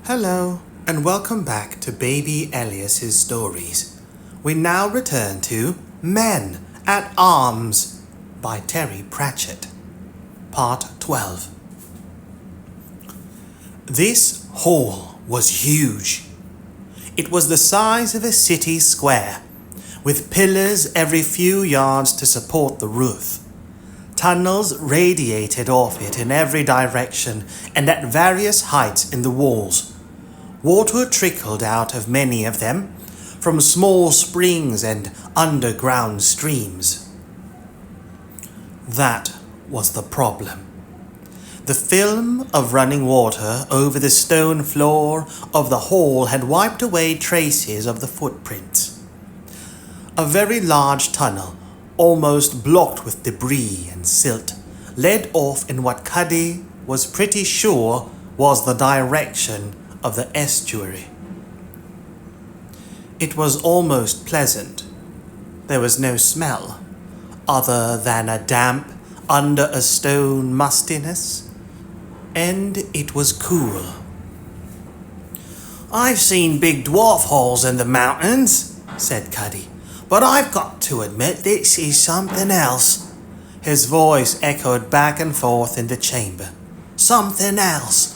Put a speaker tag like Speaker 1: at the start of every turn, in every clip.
Speaker 1: Hello, and welcome back to Baby Elias's stories. We now return to Men at Arms by Terry Pratchett, Part 12. This hall was huge. It was the size of a city square, with pillars every few yards to support the roof. Tunnels radiated off it in every direction and at various heights in the walls. Water trickled out of many of them, from small springs and underground streams. That was the problem. The film of running water over the stone floor of the hall had wiped away traces of the footprints. A very large tunnel, almost blocked with debris and silt, led off in what Cuddy was pretty sure was the direction of the estuary. It was almost pleasant. There was no smell, other than a damp, under a stone mustiness, and it was cool. "I've seen big dwarf holes in the mountains," said Cuddy, "but I've got to admit this is something else." His voice echoed back and forth in the chamber. "Something else.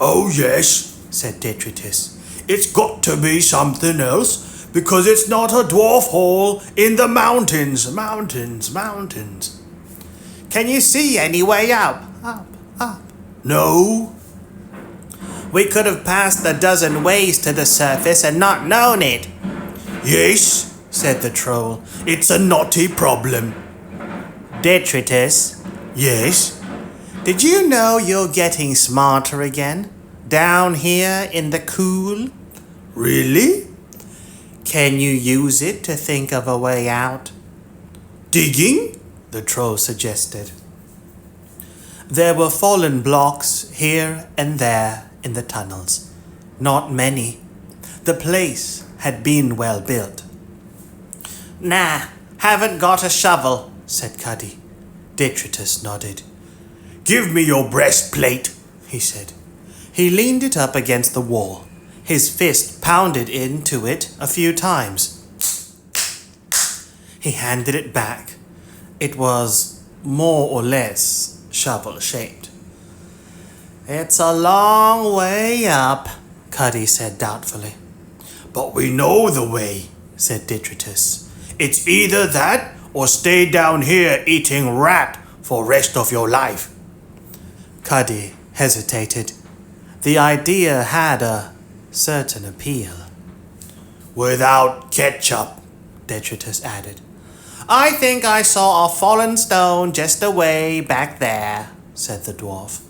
Speaker 2: "Oh yes," said Detritus. "It's got to be something else, because it's not a dwarf hole in the mountains.
Speaker 1: Can you see any way up?
Speaker 2: No."
Speaker 1: We could have passed a dozen ways to the surface and not known it."
Speaker 2: "Yes," said the troll. "It's a knotty problem."
Speaker 1: "Detritus,
Speaker 2: "Yes."
Speaker 1: did you know you're getting smarter again? Down here in the cool?
Speaker 2: "Really?"
Speaker 1: Can you use it to think of a way out?"
Speaker 2: "Digging?"
Speaker 1: the troll suggested. There were fallen blocks here and there in the tunnels. Not many. The place had been well built. "Nah, haven't got a shovel," said Cuddy. Detritus nodded.
Speaker 2: "Give me your breastplate," he said.
Speaker 1: He leaned it up against the wall. His fist pounded into it a few times. He handed it back. It was more or less shovel-shaped. "It's a long way up," Cuddy said doubtfully.
Speaker 2: "But we know the way," said Detritus. "It's either that or stay down here eating rat for rest of your life."
Speaker 1: Cuddy hesitated. The idea had a certain appeal.
Speaker 2: "Without ketchup," Detritus added.
Speaker 1: "I think I saw a fallen stone just away back there," said the dwarf.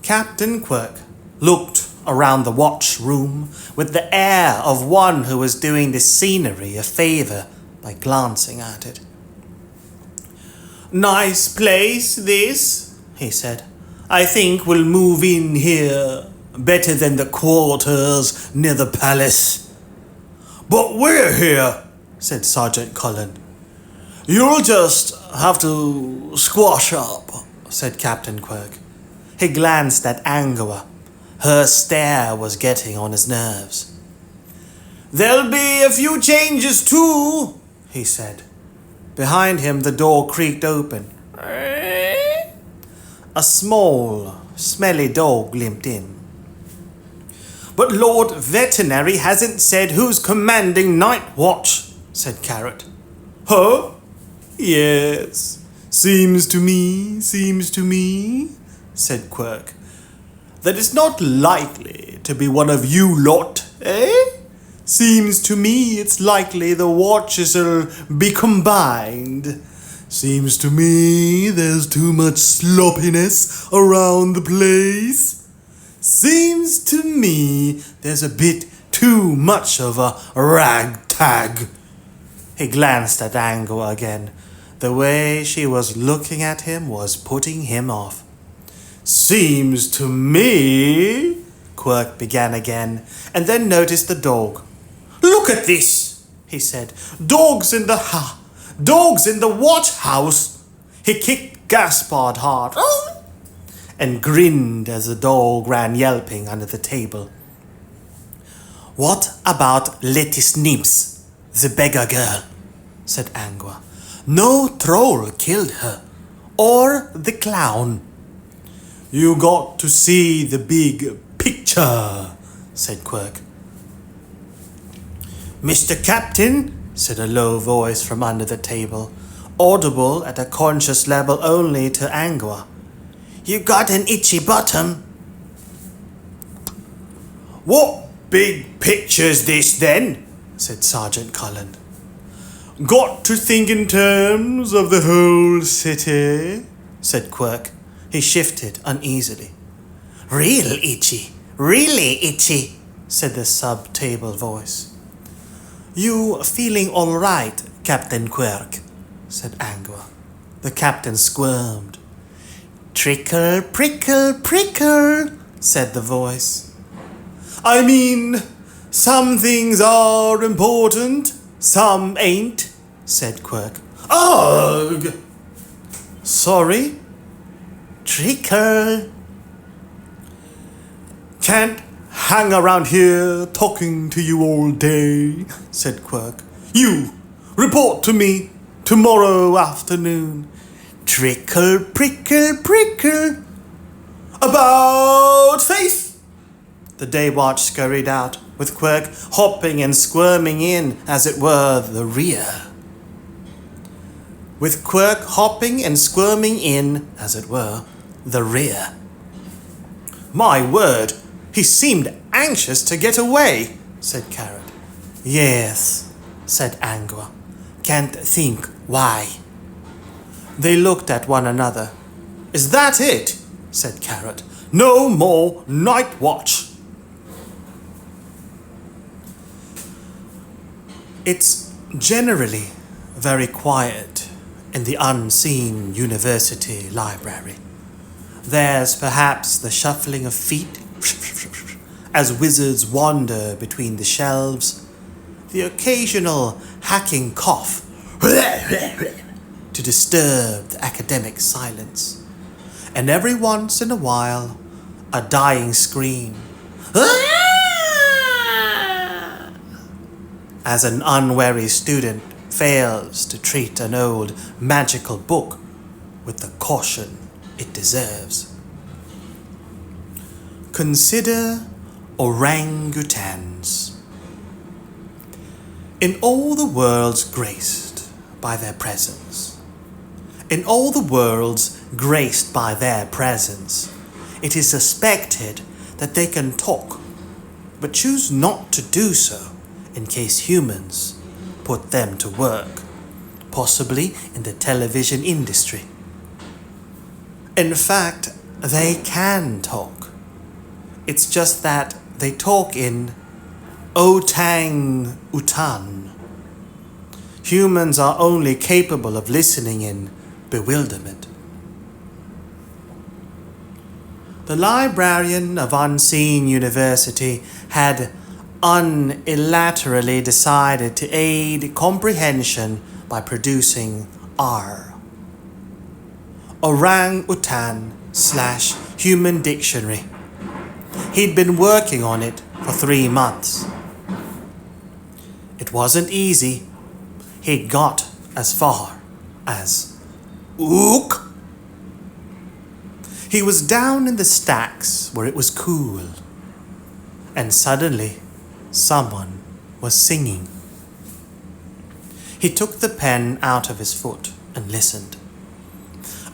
Speaker 1: Captain Quirk looked around the watch room with the air of one who was doing the scenery a favor by glancing at it. "Nice place, this," he said. "I think we'll move in here. Better than the quarters near the palace."
Speaker 2: "But we're here,"
Speaker 1: said Sergeant Cullen.
Speaker 2: "You'll just have to squash up,"
Speaker 1: said Captain Quirk. He glanced at Angua. Her stare was getting on his nerves.
Speaker 2: "There'll be a few changes too,"
Speaker 1: he said. Behind him the door creaked open. A small, smelly dog limped in.
Speaker 2: "But Lord Veterinary hasn't said who's commanding night watch," said Carrot. "Huh? Yes. Seems to me, said Quirk, "that it's not likely to be one of you lot, eh? Seems to me it's likely the watches'll be combined. Seems to me there's too much sloppiness around the place. Seems to me there's a bit too much of a ragtag."
Speaker 1: He glanced at Angua again. The way she was looking at him was putting him off.
Speaker 2: "Seems to me,"
Speaker 1: Quirk began again, and then noticed the dog.
Speaker 2: "Look at this," he said. Dogs in the watch house." He kicked
Speaker 1: Gaspard hard, and grinned as the dog ran yelping under the table. What about Lettice Nibs, the beggar girl? Said Angua. No troll killed her, or the clown.
Speaker 2: You got to see the big picture, said Quirk.
Speaker 1: Mr. Captain, said a low voice from under the table, audible at a conscious level only to Angua. You got an itchy bottom.
Speaker 2: What big picture's this then?
Speaker 1: Said Sergeant Cullen.
Speaker 2: Got to think in terms of the whole city,
Speaker 1: said Quirk. He shifted uneasily. Real itchy, really itchy, said the sub-table voice. You feeling all right, Captain Quirk? Said Angua. The captain squirmed. Trickle, prickle, prickle, said the voice.
Speaker 2: I mean, some things are important, some ain't, said Quirk. Ugh!
Speaker 1: Sorry? Trickle.
Speaker 2: Can't hang around here talking to you all day, said Quirk. You, report to me tomorrow afternoon.
Speaker 1: Trickle, prickle, prickle.
Speaker 2: About faith.
Speaker 1: The day watch scurried out, with Quirk hopping and squirming in, as it were, the rear. With Quirk hopping and squirming in, as it were, the rear.
Speaker 2: My word, he seemed anxious to get away, said Carrot.
Speaker 1: Yes, said Angua. Can't think why. They looked at one another.
Speaker 2: Is that it?
Speaker 1: Said Carrot.
Speaker 2: No more night watch.
Speaker 1: It's generally very quiet in the unseen university library. There's perhaps the shuffling of feet as wizards wander between the shelves, the occasional hacking cough to disturb the academic silence, and every once in a while a dying scream as an unwary student fails to treat an old magical book with the caution it deserves. Consider orangutans. In all the worlds graced by their presence, it is suspected that they can talk, but choose not to do so in case humans put them to work, possibly in the television industry. In fact, they can talk. It's just that they talk in Otang-Utan. Humans are only capable of listening in bewilderment. The librarian of Unseen University had unilaterally decided to aid comprehension by producing R. Orang-Utan/Human Dictionary. He'd been working on it for 3 months. It wasn't easy. He'd got as far as Ook. He was down in the stacks where it was cool, and suddenly someone was singing. He took the pen out of his foot and listened.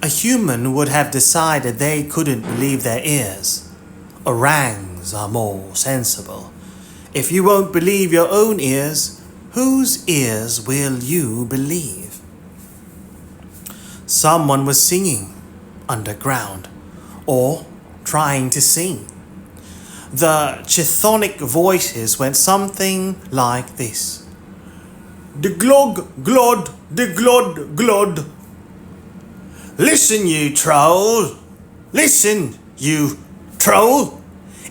Speaker 1: A human would have decided they couldn't believe their ears. Orangs are more sensible. If you won't believe your own ears, whose ears will you believe? Someone was singing underground, or trying to sing. The chthonic voices went something like this.
Speaker 2: De glog, glod, de glod, glod.
Speaker 1: Listen, you troll. Listen, you troll.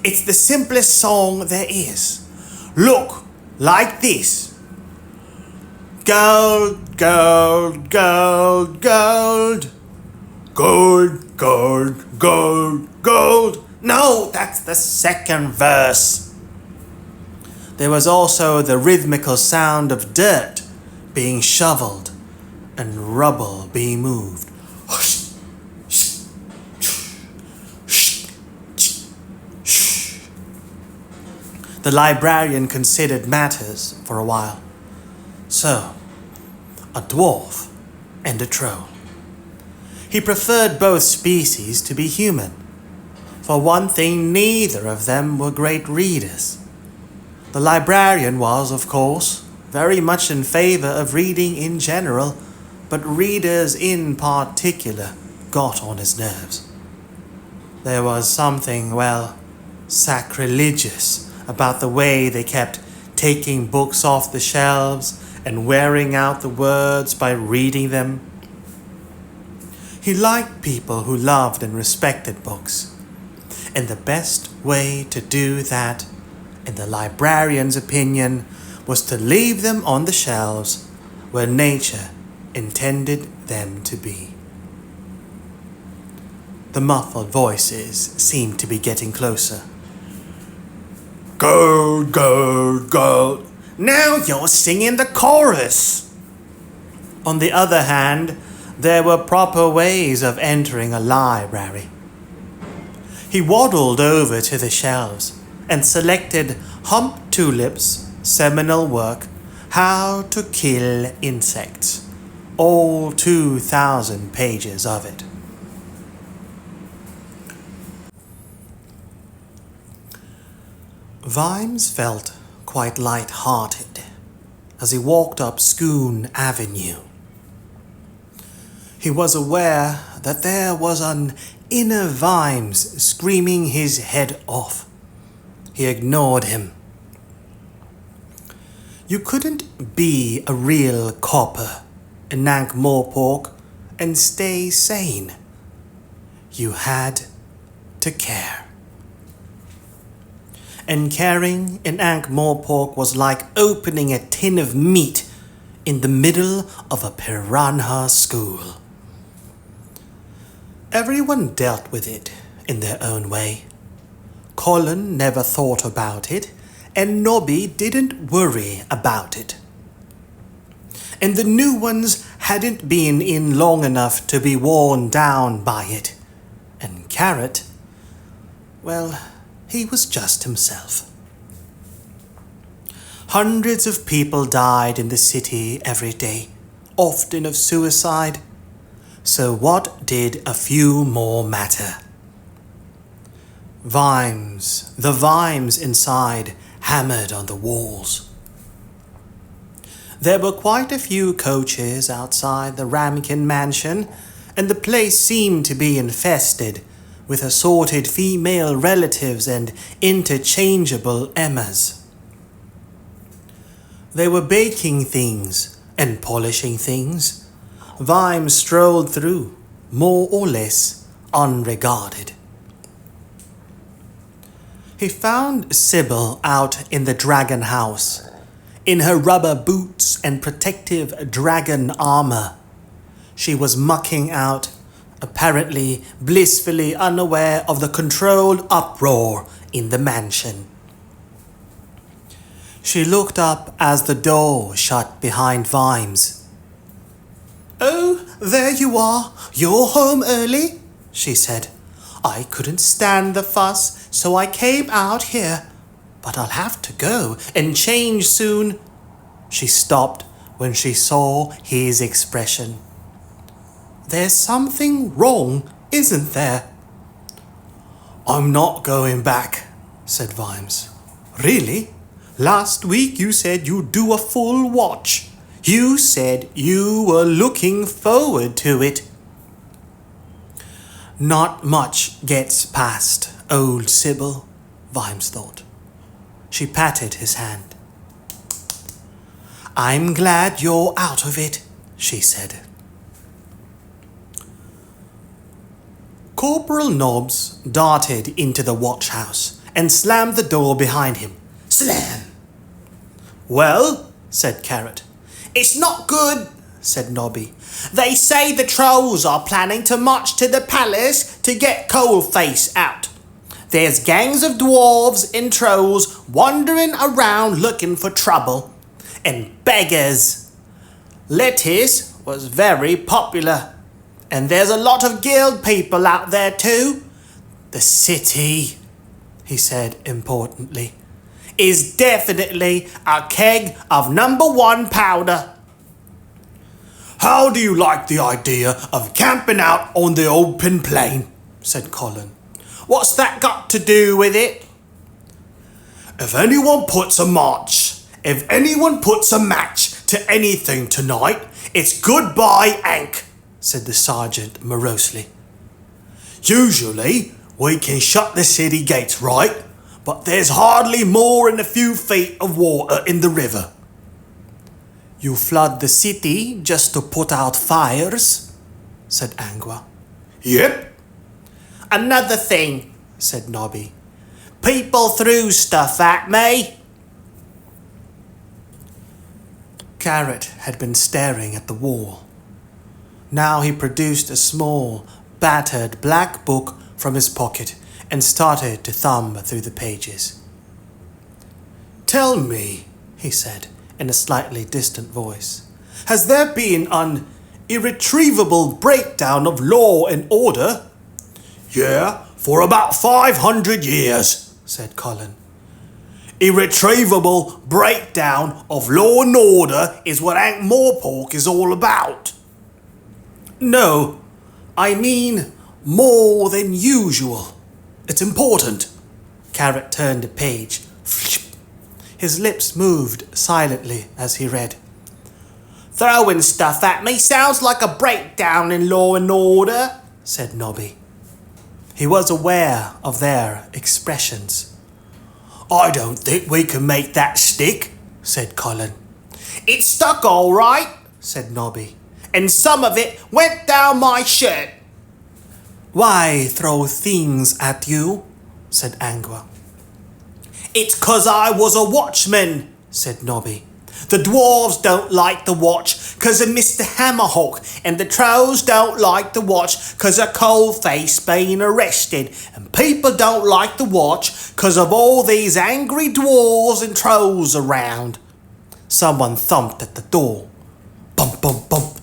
Speaker 1: It's the simplest song there is. Look, like this. Gold, gold, gold, gold.
Speaker 2: Gold, gold, gold, gold.
Speaker 1: No, that's the second verse. There was also the rhythmical sound of dirt being shoveled and rubble being moved. The librarian considered matters for a while. So, a dwarf and a troll. He preferred both species to be human. For one thing, neither of them were great readers. The librarian was, of course, very much in favor of reading in general, but readers in particular got on his nerves. There was something, well, sacrilegious about the way they kept taking books off the shelves and wearing out the words by reading them. He liked people who loved and respected books, and the best way to do that, in the librarian's opinion, was to leave them on the shelves where nature intended them to be. The muffled voices seemed to be getting closer.
Speaker 2: Gold, gold, gold.
Speaker 1: Now you're singing the chorus. On the other hand, there were proper ways of entering a library. He waddled over to the shelves and selected Hump Tulip's seminal work, How to Kill Insects, all 2,000 pages of it. Vimes felt quite light-hearted as he walked up Scoon Avenue. He was aware that there was an inner Vimes screaming his head off. He ignored him. You couldn't be a real copper in Ankh-Morpork and stay sane. You had to care. And caring in Ankh-Morpork was like opening a tin of meat in the middle of a piranha school. Everyone dealt with it in their own way. Colin never thought about it, and Nobby didn't worry about it. And the new ones hadn't been in long enough to be worn down by it. And Carrot, well, he was just himself. Hundreds of people died in the city every day, often of suicide. So what did a few more matter? Vimes, the Vimes inside, hammered on the walls. There were quite a few coaches outside the Ramkin mansion, and the place seemed to be infested with assorted female relatives and interchangeable Emmas. They were baking things and polishing things. Vimes strolled through, more or less unregarded. He found Sybil out in the dragon house, in her rubber boots and protective dragon armor. She was mucking out, apparently blissfully unaware of the controlled uproar in the mansion. She looked up as the door shut behind Vimes. "Oh, there you are. You're home early," she said. "I couldn't stand the fuss, so I came out here. But I'll have to go and change soon." She stopped when she saw his expression. "There's something wrong, isn't there?" "I'm not going back," said Vimes. "Really? Last week you said you'd do a full watch. You said you were looking forward to it." Not much gets past old Sybil, Vimes thought. She patted his hand. "I'm glad you're out of it," she said. Corporal Nobbs darted into the watch house and slammed the door behind him. Slam! "Well," said Carrot. "It's not good," said Nobby. They say the trolls are planning to march to the palace to get Coalface out. There's gangs of dwarves and trolls wandering around looking for trouble. And beggars. Lettuce was very popular. And there's a lot of guild people out there too. The city, he said importantly, is definitely a keg of #1 powder.
Speaker 2: How do you like the idea of camping out on the open plain? Said Colin.
Speaker 1: What's that got to do with it?
Speaker 2: If anyone puts a match to anything tonight, it's goodbye Ankh, said the sergeant morosely. Usually, we can shut the city gates, right? But there's hardly more than a few feet of water in the river.
Speaker 1: You flood the city just to put out fires, said Angua.
Speaker 2: Yep.
Speaker 1: Another thing, said Nobby. People threw stuff at me. Carrot had been staring at the wall. Now he produced a small, battered black book from his pocket and started to thumb through the pages.
Speaker 2: Tell me, he said in a slightly distant voice, has there been an irretrievable breakdown of law and order? Yeah, for about 500 years, said Colin. Irretrievable breakdown of law and order is what Ankh-Morpork is all about. No, I mean more than usual. It's important.
Speaker 1: Carrot turned a page. His lips moved silently as he read. Throwing stuff at me sounds like a breakdown in law and order, said Nobby. He was aware of their expressions.
Speaker 2: I don't think we can make that stick, said Colin.
Speaker 1: It stuck all right, said Nobby, and some of it went down my shirt.
Speaker 2: Why throw things at you? Said Angua.
Speaker 1: It's 'cause I was a watchman, said Nobby. The dwarves don't like the watch 'cause of Mr. Hammerhawk, and the trolls don't like the watch 'cause of Coalface being arrested, and people don't like the watch 'cause of all these angry dwarves and trolls around. Someone thumped at the door. Bump, bump, bump.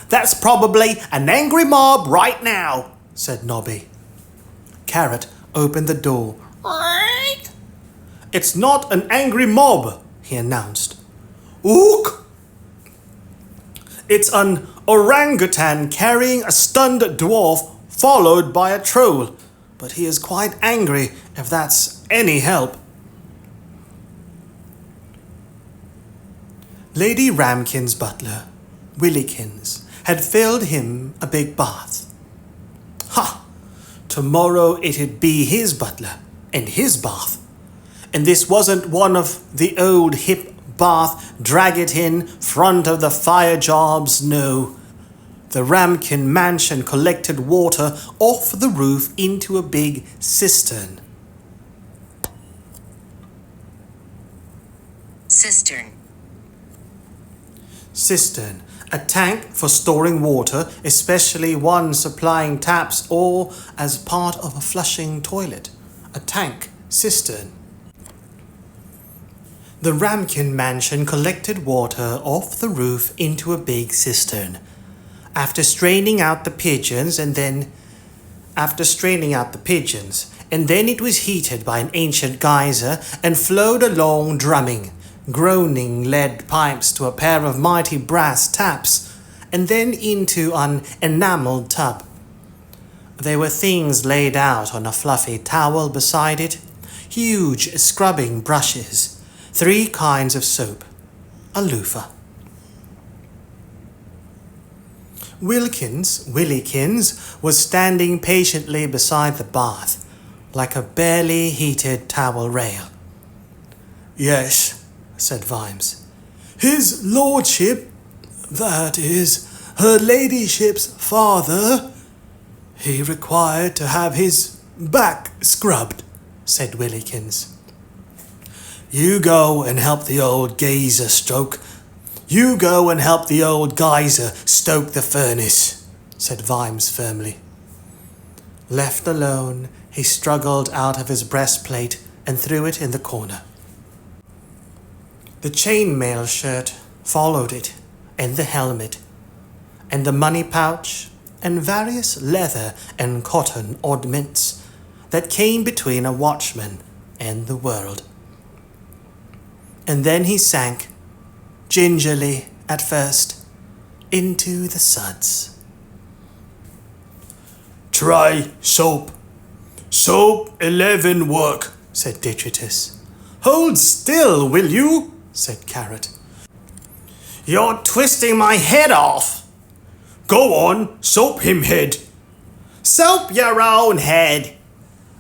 Speaker 1: That's probably an angry mob right now, said Nobby. Carrot opened the door. It's not an angry mob, he announced.
Speaker 2: Ook!
Speaker 1: It's an orangutan carrying a stunned dwarf followed by a troll, but he is quite angry, if that's any help. Lady Ramkin's butler, Willykins, had filled him a big bath. Ha! Tomorrow it'd be his butler and his bath. And this wasn't one of the old hip bath drag-it-in front of the fire jobs, no. The Ramkin mansion collected water off the roof into a big cistern. Cistern, a tank for storing water, especially one supplying taps or as part of a flushing toilet. A tank, cistern. The Ramkin mansion collected water off the roof into a big cistern. After straining out the pigeons, and then it was heated by an ancient geyser and flowed along drumming, groaning lead pipes to a pair of mighty brass taps, and then into an enameled tub. There were things laid out on a fluffy towel beside it, huge scrubbing brushes, 3 kinds of soap, a loofah. Willykins, was standing patiently beside the bath, like a barely heated towel rail.
Speaker 2: Yes, said Vimes. His lordship, that is, her ladyship's father, he required to have his back scrubbed, said Willykins. You go and help the old geezer stroke. You go and help the old geyser stoke the furnace, said Vimes firmly.
Speaker 1: Left alone, he struggled out of his breastplate and threw it in the corner. The chainmail shirt followed it, and the helmet, and the money pouch, and various leather and cotton oddments that came between a watchman and the world. And then he sank, gingerly at first, into the suds.
Speaker 2: Try soap. Soap 11 work, said Detritus.
Speaker 1: Hold still, will you? Said Carrot.
Speaker 2: You're twisting my head off. Go on, soap him head.
Speaker 1: Soap your own head.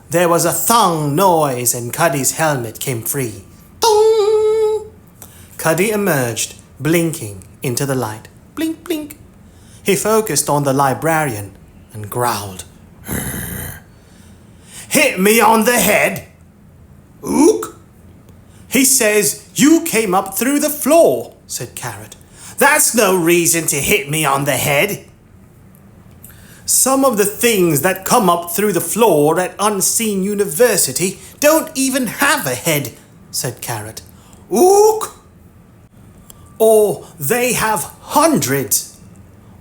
Speaker 1: There was a thong noise and Cuddy's helmet came free. Dong! Cuddy emerged, blinking into the light. Blink, blink. He focused on the librarian and growled.
Speaker 2: Hit me on the head. Ook?
Speaker 1: He says you came up through the floor, said Carrot.
Speaker 2: That's no reason to hit me on the head.
Speaker 1: Some of the things that come up through the floor at Unseen University don't even have a head, said Carrot.
Speaker 2: Ook?
Speaker 1: Or they have hundreds.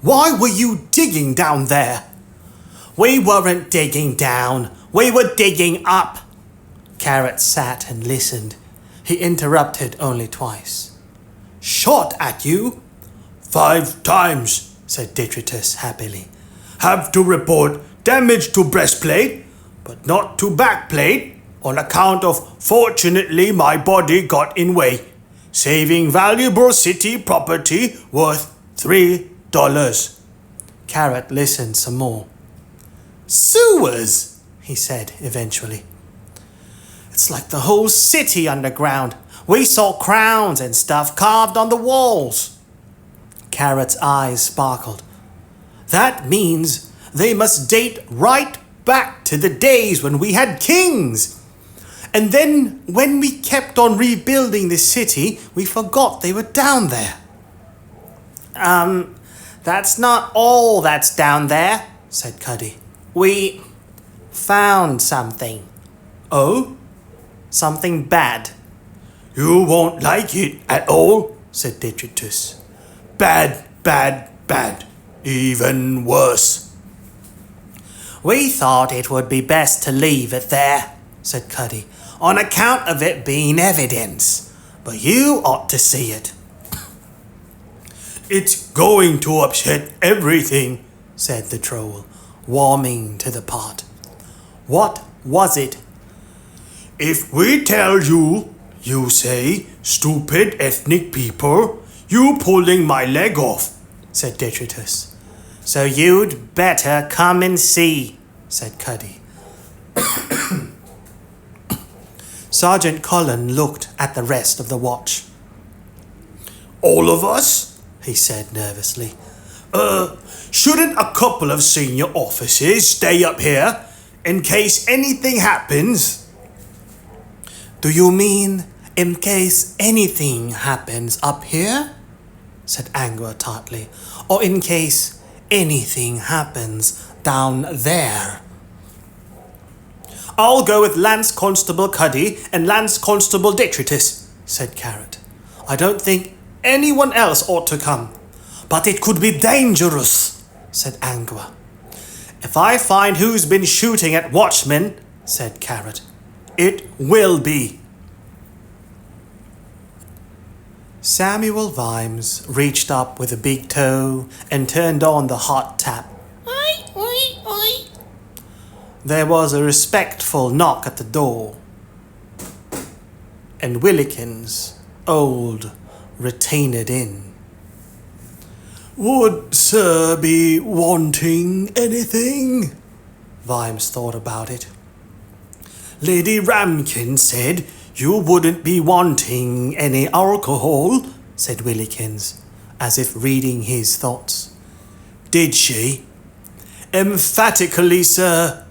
Speaker 1: Why were you digging down there?
Speaker 2: We weren't digging down. We were digging up.
Speaker 1: Carrot sat and listened. He interrupted only twice. Shot at you?
Speaker 2: 5 times, said Detritus happily. Have to report damage to breastplate, but not to backplate, on account of fortunately my body got in way, saving valuable city property worth $3.
Speaker 1: Carrot listened some more.
Speaker 2: Sewers,
Speaker 1: he said eventually. It's like the whole city underground. We saw crowns and stuff carved on the walls. Carrot's eyes sparkled. That means they must date right back to the days when we had kings. And then when we kept on rebuilding the city, we forgot they were down there.
Speaker 2: That's not all that's down there, said Cuddy. We found something.
Speaker 1: Oh? Something bad.
Speaker 2: You won't like it at all, said Detritus. Bad, bad, bad. Even worse.
Speaker 1: We thought it would be best to leave it there, said Cuddy, on account of it being evidence. But you ought to see it.
Speaker 2: It's going to upset everything,
Speaker 1: said the troll, warming to the part. What was it?
Speaker 2: If we tell you, you say, stupid ethnic people, you pulling my leg off, said Detritus.
Speaker 1: So you'd better come and see, said Cuddy. Sergeant Cullen looked at the rest of the watch.
Speaker 2: All of us?
Speaker 1: He said nervously.
Speaker 2: Shouldn't a couple of senior officers stay up here in case anything happens?
Speaker 1: Do you mean in case anything happens up here? Said Angua tartly. Or in case anything happens down there? I'll go with Lance-constable Cuddy and Lance-constable Detritus, said Carrot. I don't think anyone else ought to come.
Speaker 2: But it could be dangerous,
Speaker 1: said Angua. If I find who's been shooting at watchmen, said Carrot, it will be. Samuel Vimes reached up with a big toe and turned on the hot tap.
Speaker 3: Oi, oi, oi.
Speaker 1: There was a respectful knock at the door, and Willikins, old, retained in.
Speaker 2: Would Sir be wanting anything?
Speaker 1: Vimes thought about it.
Speaker 2: Lady Ramkin said you wouldn't be wanting any alcohol,
Speaker 1: said Willikins, as if reading his thoughts.
Speaker 2: Did she?
Speaker 1: Emphatically, sir,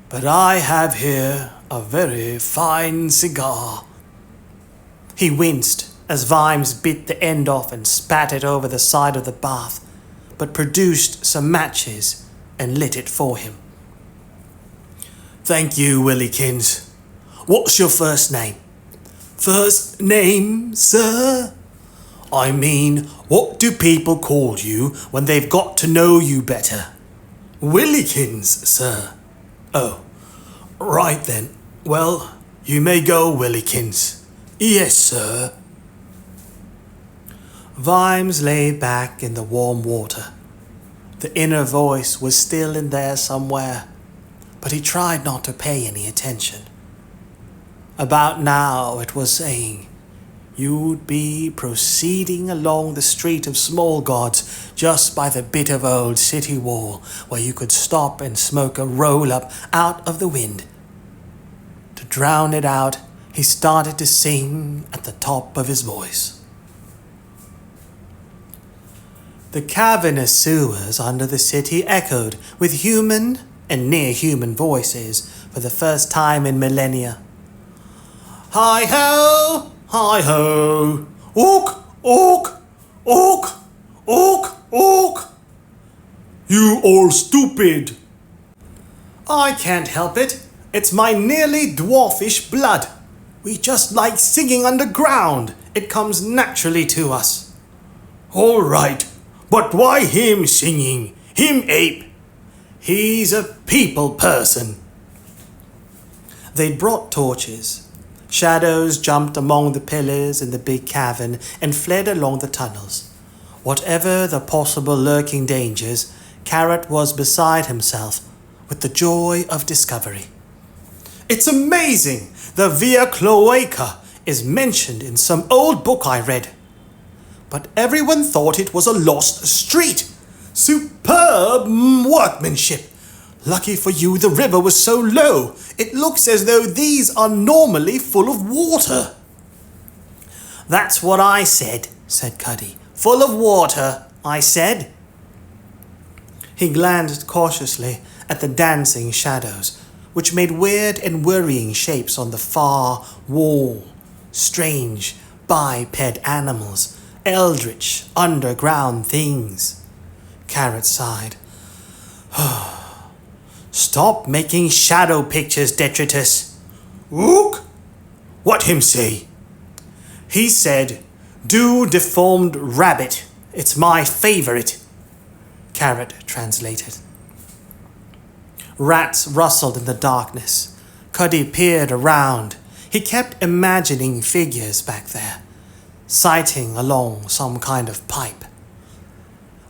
Speaker 1: but I have here a very fine cigar. He winced as Vimes bit the end off and spat it over the side of the bath, but produced some matches and lit it for him.
Speaker 2: Thank you, Willykins. What's your first name?
Speaker 1: First name, sir?
Speaker 2: I mean, what do people call you when they've got to know you better?
Speaker 1: Willykins, sir.
Speaker 2: Oh, right then. Well, you may go, Willykins.
Speaker 1: Yes, sir. Vimes lay back in the warm water. The inner voice was still in there somewhere, but he tried not to pay any attention. About now it was saying, you'd be proceeding along the street of Small Gods just by the bit of old city wall where you could stop and smoke a roll-up out of the wind. To drown it out, he started to sing at the top of his voice. The cavernous sewers under the city echoed with human and near-human voices for the first time in millennia.
Speaker 2: Hi-ho! Hi-ho! Ook! Ook! Ook! Ook! Ook! You all stupid!
Speaker 1: I can't help it. It's my nearly dwarfish blood. We just like singing underground. It comes naturally to us.
Speaker 2: All right, but why him singing? Him ape?
Speaker 1: He's a people person. They'd brought torches. Shadows jumped among the pillars in the big cavern and fled along the tunnels. Whatever the possible lurking dangers, Carrot was beside himself with the joy of discovery. It's amazing! The Via Cloaca is mentioned in some old book I read. But everyone thought it was a lost street. Superb workmanship! Lucky for you the river was so low. It looks as though these are normally full of water. That's what I said, said Cuddy. Full of water, I said. He glanced cautiously at the dancing shadows, which made weird and worrying shapes on the far wall. Strange, biped animals, eldritch, underground things. Carrot sighed. Stop making shadow pictures, Detritus.
Speaker 2: Ook? What him say?
Speaker 1: He said, do deformed rabbit. It's my favorite. Carrot translated. Rats rustled in the darkness. Cuddy peered around. He kept imagining figures back there, sighting along some kind of pipe.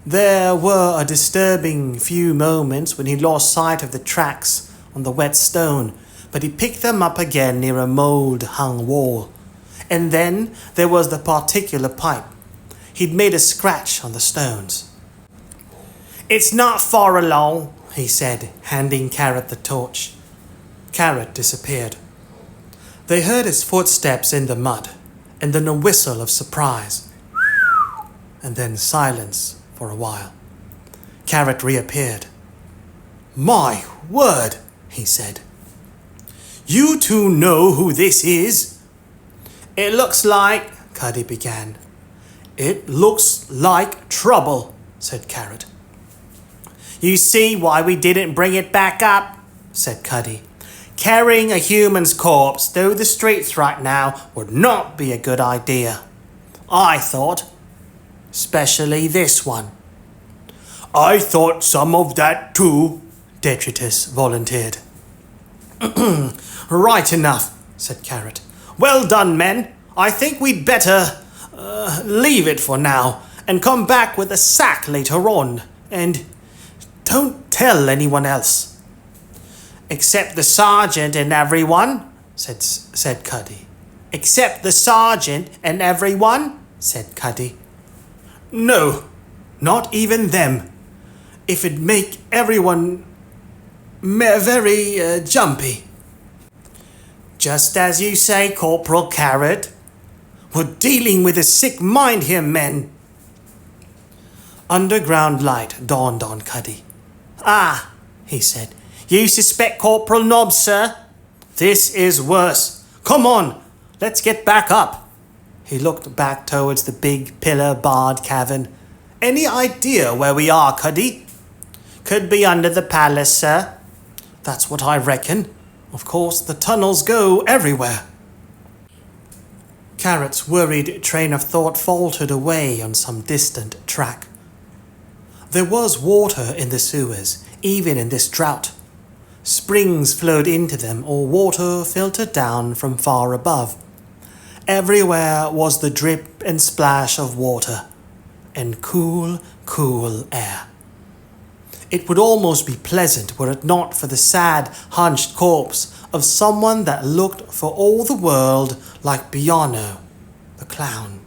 Speaker 1: There were a disturbing few moments when he lost sight of the tracks on the wet stone, but he picked them up again near a mold-hung wall. And then there was the particular pipe. He'd made a scratch on the stones. It's not far along, he said, handing Carrot the torch. Carrot disappeared. They heard his footsteps in the mud, and then a whistle of surprise, and then silence for a while. Carrot reappeared. My word, he said. You two know who this is? It looks like, Cuddy began. It looks like trouble, said Carrot. You see why we didn't bring it back up, said Cuddy. Carrying a human's corpse through the streets right now would not be a good idea. I thought. Especially this one.
Speaker 2: I thought some of that too,
Speaker 1: Detritus volunteered. Right enough, said Carrot. Well done, men. I think we'd better leave it for now and come back with a sack later on. And don't tell anyone else. Except the sergeant and everyone, said Cuddy. Except the sergeant and everyone, said Cuddy. No, not even them. If it'd make everyone very jumpy. Just as you say, Corporal Carrot. We're dealing with a sick mind here, men. Underground light dawned on Cuddy. Ah, he said. You suspect Corporal Nobbs, sir? This is worse. Come on, let's get back up. He looked back towards the big pillar-barred cavern. Any idea where we are, Cuddy? Could be under the palace, sir. That's what I reckon. Of course, the tunnels go everywhere. Carrot's worried train of thought faltered away on some distant track. There was water in the sewers, even in this drought. Springs flowed into them, or water filtered down from far above. Everywhere was the drip and splash of water, and cool, cool air. It would almost be pleasant were it not for the sad, hunched corpse of someone that looked for all the world like Biano, the clown.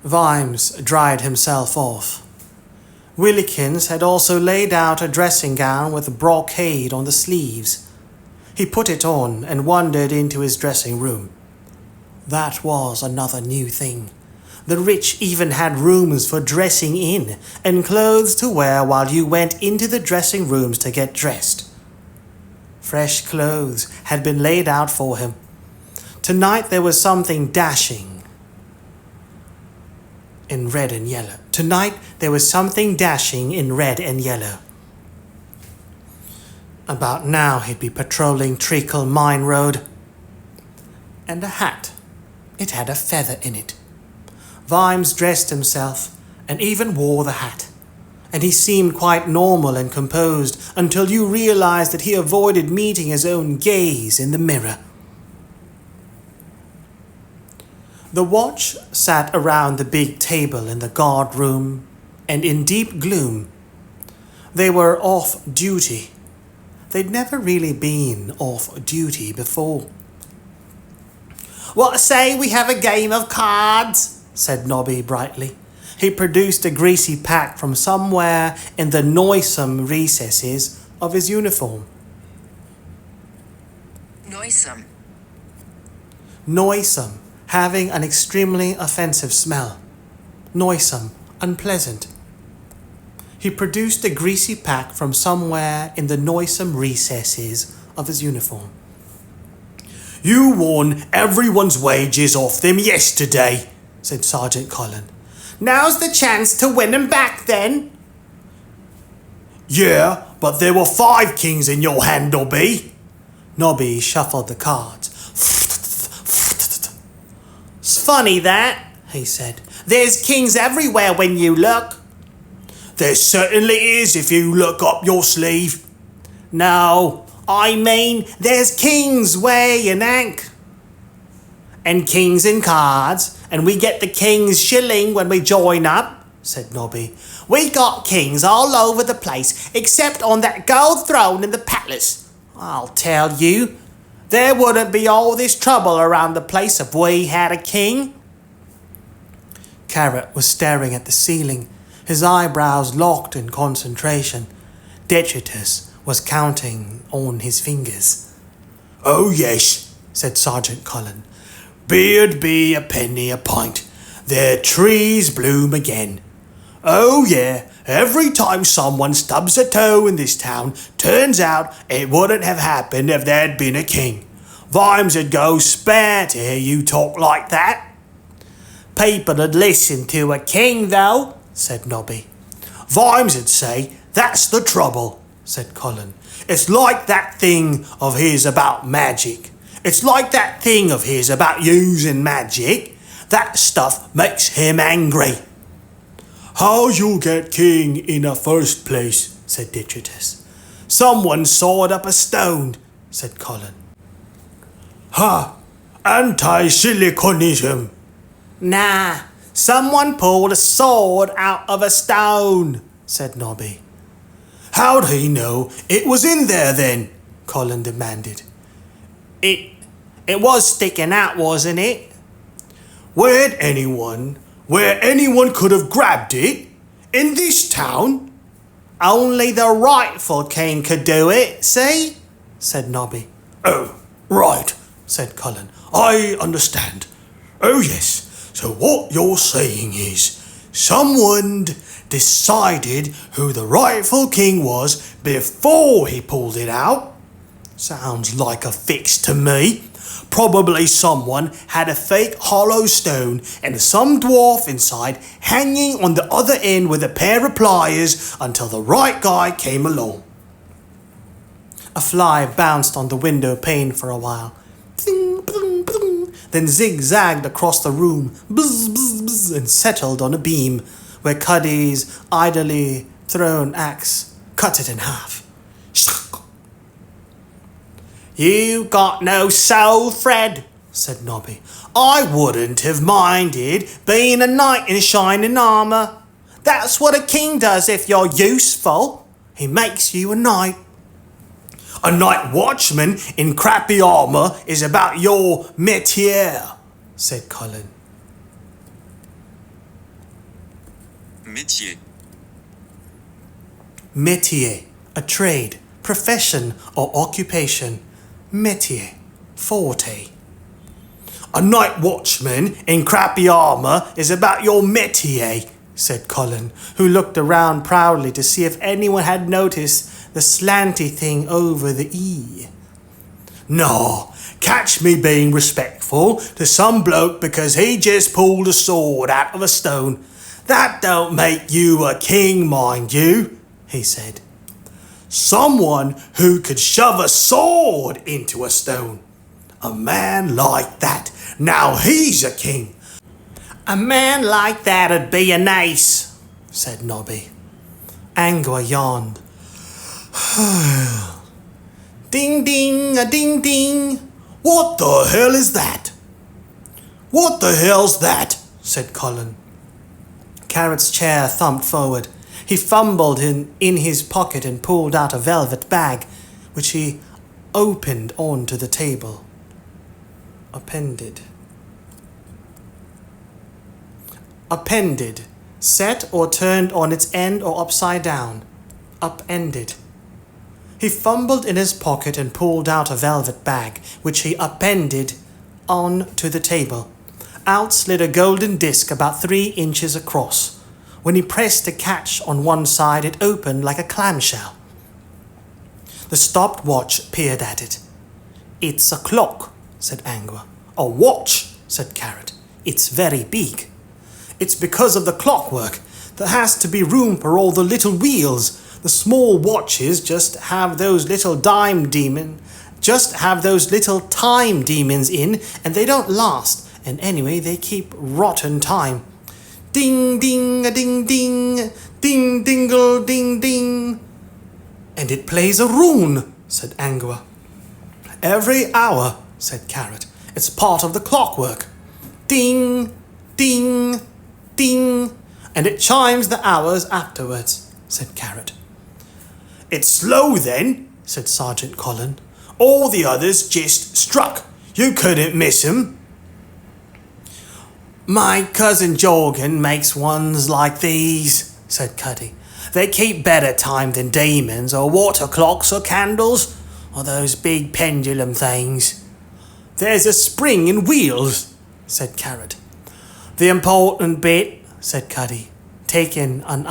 Speaker 1: Vimes dried himself off. Willikins had also laid out a dressing gown with brocade on the sleeves. He put it on and wandered into his dressing room. That was another new thing. The rich even had rooms for dressing in and clothes to wear while you went into the dressing rooms to get dressed. Fresh clothes had been laid out for him. Tonight there was something dashing in red and yellow. Tonight there was something dashing in red and yellow. About now he'd be patrolling Treacle Mine Road. And a hat. It had a feather in it. Vimes dressed himself and even wore the hat. And he seemed quite normal and composed until you realized that he avoided meeting his own gaze in the mirror. The watch sat around the big table in the guard room, and in deep gloom. They were off duty. They'd never really been off duty before. "What say we have a game of cards?" said Nobby brightly. He produced a greasy pack from somewhere in the noisome recesses of his uniform.
Speaker 4: Noisome.
Speaker 1: Noisome, having an extremely offensive smell. Noisome, unpleasant. He produced a greasy pack from somewhere in the noisome recesses of his uniform.
Speaker 2: You won everyone's wages off them yesterday, said Sergeant Colin.
Speaker 1: Now's the chance to win 'em back, then.
Speaker 2: Yeah, but there were 5 kings in your hand, Nobby.
Speaker 1: Nobby shuffled the cards. "'S funny that," he said. "There's kings everywhere when you look."
Speaker 2: There certainly is if you look up your sleeve.
Speaker 1: No, I mean there's kings way in Ankh. And kings in cards, and we get the king's shilling when we join up, said Nobby. We got kings all over the place, except on that gold throne in the palace. I'll tell you, there wouldn't be all this trouble around the place if we had a king. Carrot was staring at the ceiling, his eyebrows locked in concentration. Detritus was counting on his fingers.
Speaker 2: Oh yes, said Sergeant Colin. Beard be a penny a pint. Their trees bloom again. Oh yeah, every time someone stubs a toe in this town, turns out it wouldn't have happened if there'd been a king. Vimes would go spare to hear you talk like that.
Speaker 1: People'd listen to a king, though, said Nobby.
Speaker 2: Vimes would say, that's the trouble, said Colin. It's like that thing of his about magic. It's like that thing of his about using magic. That stuff makes him angry. How you get king in the first place, said Detritus. Someone sawed up a stone, said Colin. Ha! Anti-siliconism.
Speaker 1: Nah, someone pulled a sword out of a stone, said Nobby.
Speaker 2: How'd he know it was in there then? Colin demanded.
Speaker 1: It was sticking out, wasn't it?
Speaker 2: Where anyone could have grabbed it? In this town?
Speaker 1: Only the rightful king could do it, see? Said Nobby.
Speaker 2: Oh, right, said Colin. I understand. Oh yes, so what you're saying is, someone decided who the rightful king was before he pulled it out? Sounds like a fix to me. Probably someone had a fake hollow stone and some dwarf inside hanging on the other end with a pair of pliers until the right guy came along.
Speaker 1: A fly bounced on the window pane for a while, then zigzagged across the room, buzz, buzz, buzz, and settled on a beam where Cuddy's idly thrown axe cut it in half.
Speaker 2: "You got no soul, Fred," said Nobby. "I wouldn't have minded being a knight in shining armour. That's what a king does if you're useful. He makes you a knight. A night watchman in crappy armour is about your métier," said Colin.
Speaker 4: Métier.
Speaker 1: Métier, a trade, profession, or occupation. Métier, forte.
Speaker 2: "A night watchman in crappy armour is about your métier," said Colin, who looked around proudly to see if anyone had noticed the slanty thing over the E. "No, catch me being respectful to some bloke because he just pulled a sword out of a stone. That don't make you a king, mind you," he said. "Someone who could shove a sword into a stone. A man like that, now he's a king." "A man like that'd be an ace," said Nobby.
Speaker 1: Angua yawned.
Speaker 2: "Ding ding, a ding ding. What the hell is that?" "What the hell's that?" said Colin.
Speaker 1: Carrot's chair thumped forward. He fumbled in his pocket and pulled out a velvet bag, which he opened onto the table. Appended. Appended. Set or turned on its end or upside down. Upended. He fumbled in his pocket and pulled out a velvet bag, which he appended onto the table. Out slid a golden disc about 3 inches across. When he pressed the catch on one side, it opened like a clamshell. The stopped watch peered at it. "It's a clock," said Angua. "A watch," said Carrot. "It's very big." "It's because of the clockwork. There has to be room for all the little wheels. The small watches just have those little time demons in, and they don't last. And anyway, they keep rotten time. Ding, ding, a ding, ding, ding, dingle, ding, ding." "And it plays a rune," said Angua. "Every hour," said Carrot. "It's part of the clockwork. Ding, ding, ding, and it chimes the hours afterwards," said Carrot. "It's slow then," said Sergeant Colin. "All the others just struck. You couldn't miss 'em." "My cousin Jorgen makes ones like these," said Cuddy. "They keep better time than demons or water clocks or candles or those big pendulum things." "There's a spring and wheels," said Carrot. "The important bit," said Cuddy, taking an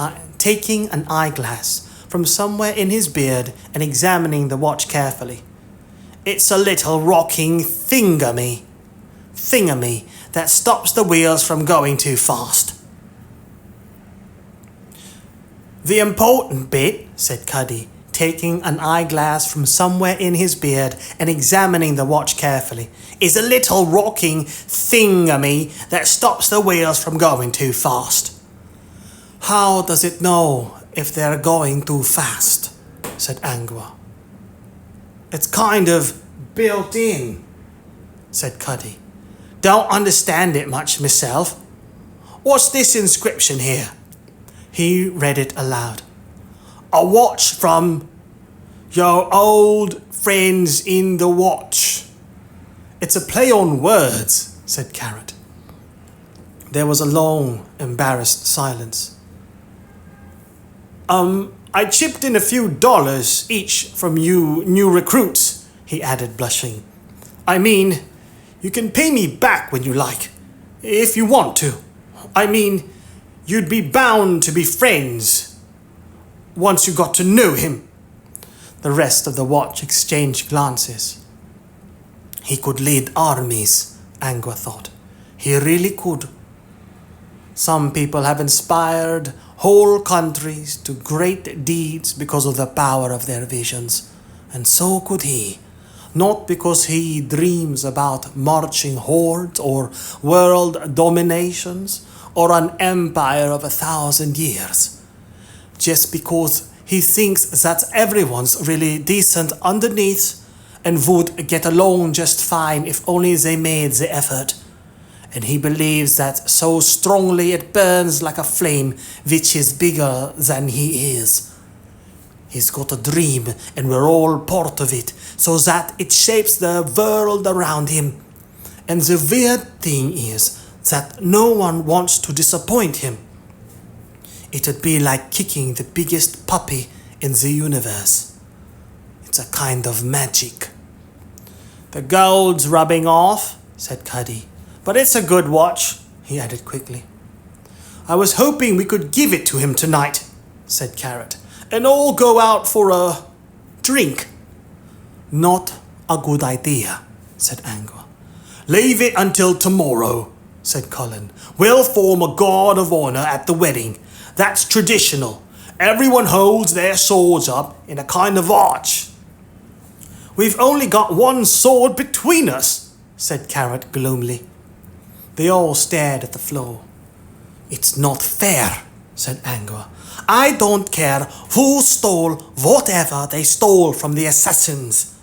Speaker 1: eyeglass from somewhere in his beard and examining the watch carefully. "It's a little rocking thingamy that stops the wheels from going too fast." "The important bit," said Cuddy, taking an eyeglass from somewhere in his beard and examining the watch carefully, "is a little rocking thingamy that stops the wheels from going too fast." "How does it know if they're going too fast?" said Angua. "It's kind of built in," said Cuddy. "Don't understand it much myself. What's this inscription here?" He read it aloud. "A watch from your old friends in the watch." "It's a play on words," said Carrot. There was a long, embarrassed silence. I chipped in a few dollars each from you new recruits," he added, blushing. "I mean, you can pay me back when you like, if you want to. I mean, you'd be bound to be friends once you got to know him." The rest of the watch exchanged glances. He could lead armies, Angua thought. He really could. Some people have inspired whole countries to great deeds because of the power of their visions, and so could he. Not because he dreams about marching hordes or world dominations or an empire of 1,000 years. Just because he thinks that everyone's really decent underneath and would get along just fine if only they made the effort. And he believes that so strongly it burns like a flame which is bigger than he is. He's got a dream, and we're all part of it, so that it shapes the world around him. And the weird thing is that no one wants to disappoint him. It'd be like kicking the biggest puppy in the universe. It's a kind of magic. The gold's rubbing off, said Cuddy. But it's a good watch, he added quickly. I was hoping we could give it to him tonight, said Carrot, and all go out for a drink. Not a good idea, said Angua. Leave it until tomorrow, said Colin. We'll form a guard of honor at the wedding. That's traditional. Everyone holds their swords up in a kind of arch. We've only got one sword between us, said Carrot gloomily. They all stared at the floor. It's not fair, said Angua. I don't care who stole whatever they stole from the assassins.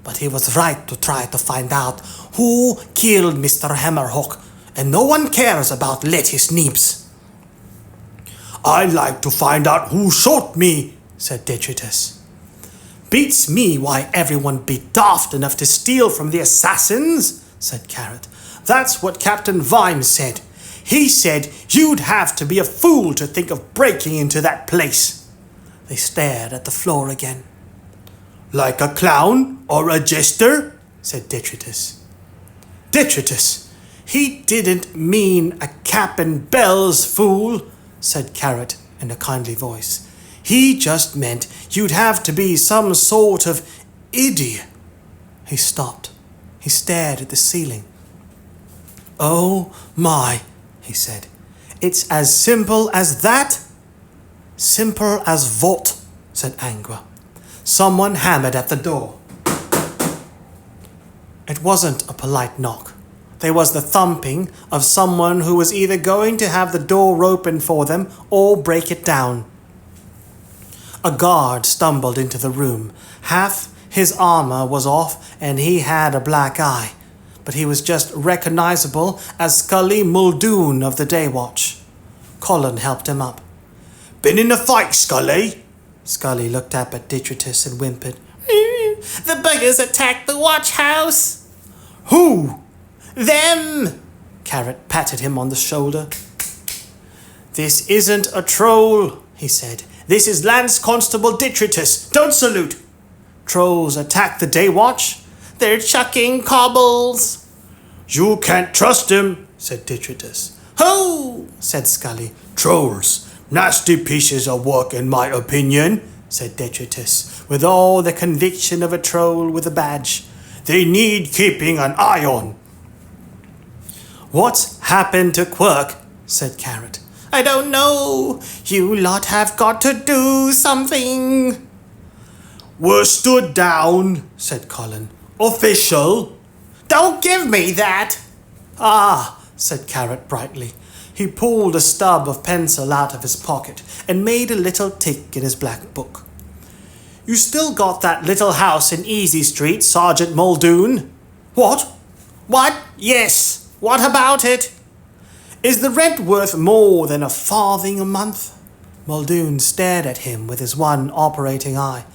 Speaker 1: But he was right to try to find out who killed Mr. Hammerhawk, and no one cares about Lettuce Neeps. I'd like to find out who shot me, said Detritus. Beats me why everyone be daft enough to steal from the assassins, said Carrot. That's what Captain Vimes said. He said you'd have to be a fool to think of breaking into that place. They stared at the floor again. Like a clown or a jester, said Detritus. Detritus, he didn't mean a cap and bells fool, said Carrot in a kindly voice. He just meant you'd have to be some sort of idiot. He stopped. He stared at the ceiling. Oh my, he said. It's as simple as that? Simple as what? Said Angua. Someone hammered at the door. It wasn't a polite knock. There was the thumping of someone who was either going to have the door open for them or break it down. A guard stumbled into the room. Half his armor was off and he had a black eye, but he was just recognizable as Scully Muldoon of the Day Watch. Colin helped him up. Been in a fight, Scully? Scully looked up at Detritus and whimpered.
Speaker 3: The buggers attacked the watch house.
Speaker 1: Who?
Speaker 3: Them!
Speaker 1: Carrot patted him on the shoulder. This isn't a troll, he said. This is Lance-constable Detritus. Don't salute. Trolls attack the Day Watch.
Speaker 3: They're chucking cobbles.
Speaker 1: You can't trust him, said Detritus.
Speaker 3: Who?
Speaker 1: Said Scully. Trolls. Nasty pieces of work, in my opinion, said Detritus, with all the conviction of a troll with a badge. They need keeping an eye on. What's happened to Quirk? Said Carrot.
Speaker 3: I don't know. You lot have got to do something.
Speaker 1: We're stood down, said Colin. Official.
Speaker 3: Don't give me that.
Speaker 1: Ah, said Carrot brightly. He pulled a stub of pencil out of his pocket and made a little tick in his black book. You still got that little house in Easy Street, Sergeant Muldoon? What?
Speaker 3: What? Yes. What about it?
Speaker 1: Is the rent worth more than a farthing a month? Muldoon stared at him with his one operating eye.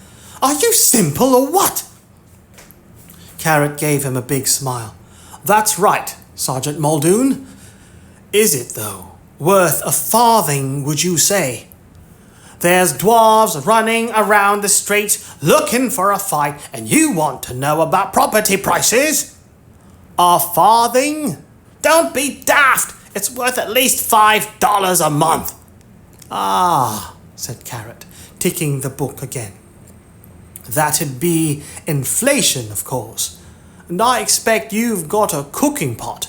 Speaker 1: Are you simple or what? Carrot gave him a big smile. That's right, Sergeant Muldoon. Is it, though? Worth a farthing, would you say? There's dwarves running around the streets looking for a fight, and you want to know about property prices? A farthing? Don't be daft! It's worth at least $5 a month. Ah, said Carrot, ticking the book again. That'd be inflation, of course. and I expect you've got a cooking pot.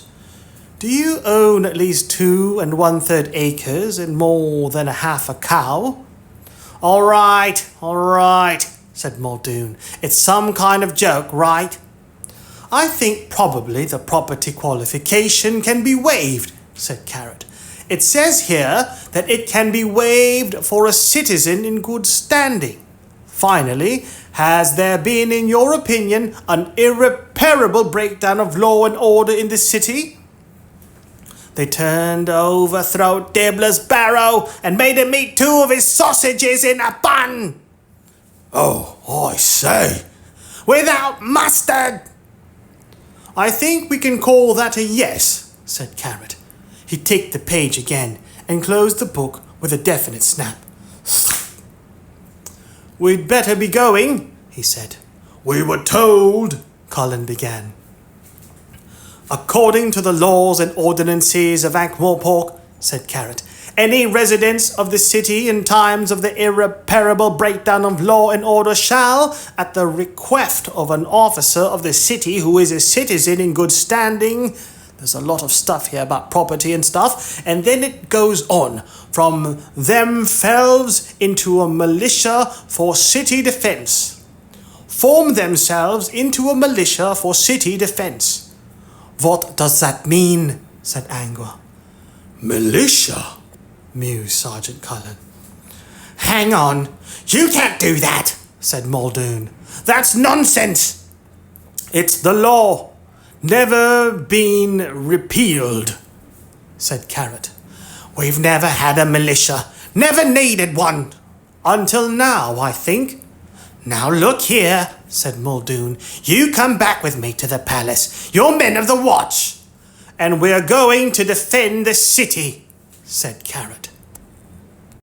Speaker 1: Do you own at least 2 1/3 acres and more than half a cow?" All right, said Muldoon. "It's some kind of joke, right?" "I think probably the property qualification can be waived," said Carrot. "It says here that it can be waived for a citizen in good standing. Finally, has there been, in your opinion, an irreparable breakdown of law and order in the city? They turned over Throat Dibbler's barrow and made him eat 2 of his sausages in a bun."
Speaker 2: "Oh, I say."
Speaker 1: "Without mustard." "I think we can call that a yes," said Carrot. He ticked the page again and closed the book with a definite snap. "We'd better be going," he said.
Speaker 2: "We were told,"
Speaker 1: Colin began. "According to the laws and ordinances of Ankh-Morpork," said Carrot, "any residents of the city in times of the irreparable breakdown of law and order shall, at the request of an officer of the city who is a citizen in good standing," there's a lot of stuff here about property and stuff, and then it goes on, "from themselves into a militia for city defense. Form themselves into a militia for city defense." "What does that mean?" said Angua.
Speaker 2: "Militia?"
Speaker 1: mused Sergeant Cullen.
Speaker 3: "Hang on, you can't do that," said Muldoon. "That's nonsense."
Speaker 1: "It's the law. Never been repealed," said Carrot.
Speaker 3: "We've never had a militia. Never needed one."
Speaker 1: "Until now, I think."
Speaker 3: "Now look here," said Muldoon. "You come back with me to the palace. You're men of the watch."
Speaker 1: "And we're going to defend the city," said Carrot.